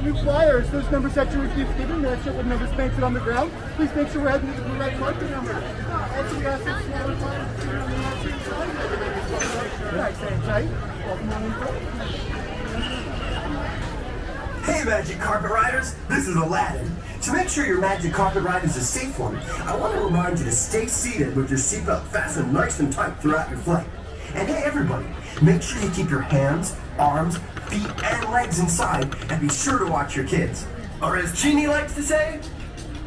New flyers. Those numbers that you received given, that show what numbers painted on the ground. Please make sure we're heading to the right marker number. Also, we ask that smaller flyers to on the left-hand side. Nice and tight. Welcome on in front. Hey Magic Carpet Riders, this is Aladdin. To make sure your Magic Carpet ride is a safe one, I want to remind you to stay seated with your seatbelt fastened nice and tight throughout your flight. And hey everybody, make sure you keep your hands, arms, feet, and legs inside, and be sure to watch your kids. Or as Genie likes to say,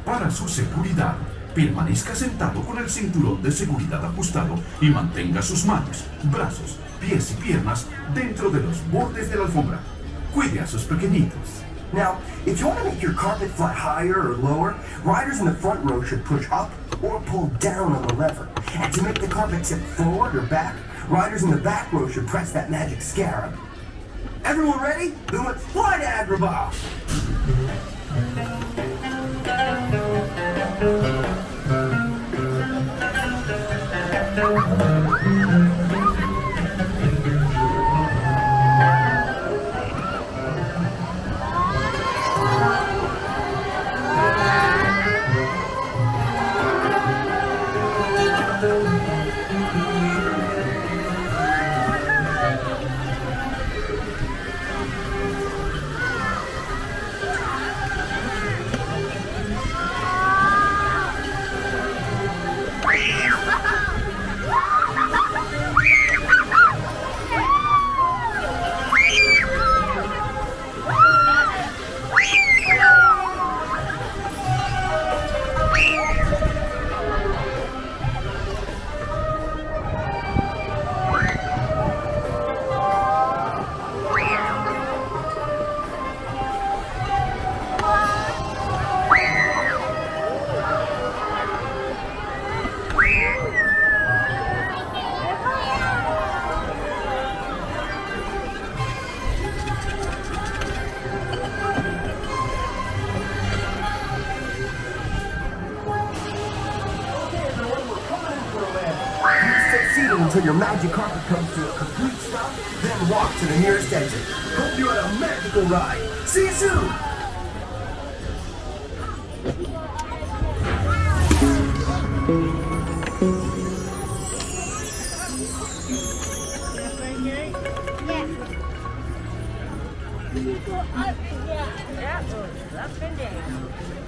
para su seguridad, permanezca sentado con el cinturón de seguridad ajustado y mantenga sus manos, brazos, pies y piernas dentro de los bordes de la alfombra. Cuide a sus pequeñitos. Now, if you want to make your carpet fly higher or lower, riders in the front row should push up or pull down on the lever. And to make the carpet tip forward or back, riders in the back row should press that magic scarab. Everyone ready? Then let's fly to Agrabah! Until your magic carpet comes to a complete stop, then walk to the nearest exit. Hope you had a magical ride. See you soon! Yeah. Go up and down. That goes up and down.